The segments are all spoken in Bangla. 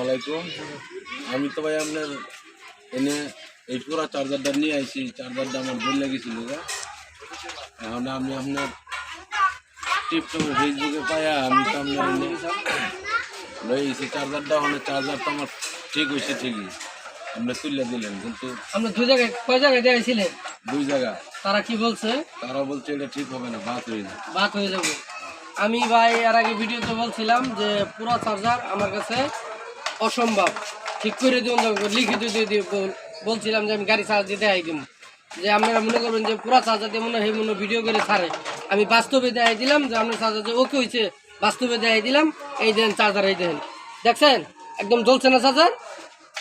আলাইকুম। আমি তো ভাই আপনার এনে এই পুরা চার্জারটা নিয়ে আইছি। চার্জারটা আমার ভুল লেগেছিল। এখন আমি আপনার টিপটপে ফেসবুকে পাইয়া আমি তো আপনার এনে লইছি চার্জারটা। মানে চার্জারটা আমার ঠিক হয়েছে ঠিকই, আপনি তুলে দিলেন, কিন্তু আমরা দুই জায়গায় কয় জায়গায় দিয়েছিলেন? দুই জায়গা। তারা কি বলছে? তারা বলছে এটা ঠিক হবে না, বাদ হয়ে যাবে। বাদ হয়ে যাবে। আমি ভাই এর আগে ভিডিওতে বলছিলাম যে পুরো চার্জার আমার কাছে অসম্ভব, ঠিক করে দিন, লিখিত দিয়ে বলছিলাম যে আমি গাড়ি চার্জ দিতে আই দিব, যে আপনারা মনে করবেন যে পুরো চার্জার দিয়ে মনে হয় মনে ভিডিও করে ছাড়ে। আমি বাস্তবে দেখাই দিলাম যে আপনার চার্জার যে ওকে হয়েছে, বাস্তবে দেখাই দিলাম। এই দেন চার্জার, এই দেন, দেখছেন একদম জ্বলছে না চার্জার?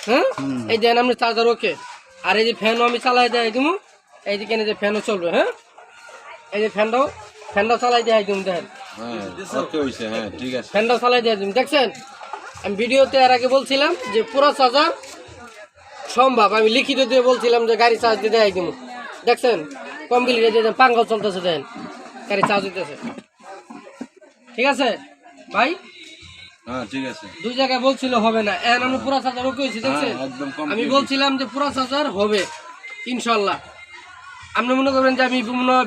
হ্যাঁ, এই দেন আপনার চার্জার ওকে। আর এই যে ফ্যানও আমি চালাই দেখাই দিব, এই যে কেন যে ফ্যানও চলবে। হ্যাঁ, এই যে ফ্যানটাও চালাই দেখাই দিব, দেখেন ফ্যানটাও চালাই দেখাই দিব, দেখছেন? আমি ভিডিওতে এর আগে বলছিলাম যে পুরো চার্জার সম্ভব, আমি লিখিত দিয়ে বলছিলাম যে গাড়ি চার্জ দিতে দেখাই দিব, দেখছেন কমপ্লিট দিয়ে পাঙ্গাও চলতেছে, দেন গাড়ি চার্জ দিতেছে। ঠিক আছে ভাই? হ্যাঁ ঠিক আছে। দুই জায়গায় বলছিল হবে না, এখন আমি পুরো চার্জার ওকে হয়েছি, দেখছেন? আমি বলছিলাম যে পুরো চার্জার হবে ইনশাল্লাহ। আপনি মনে করবেন যে আমি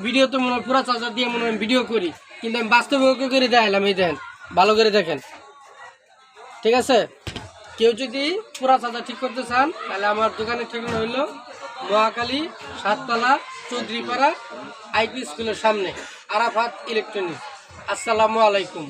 ভিডিও তো মনে হয় পুরো চার্জার দিয়ে মনে হয় ভিডিও করি, কিন্তু আমি বাস্তবে ওকে করে দেখাইলাম। এই দেখেন, ভালো করে দেখেন। ঠিক আছে? কেউ যদি পুরা চার্জার ঠিক করতে চান তাহলে আমার দোকানের ঠিকানা হইল নোয়াখালী 7তলা চৌধুরীপাড়া আইপি স্কুলের সামনে, আরাফাত ইলেকট্রনিক্স। আসসালামু আলাইকুম।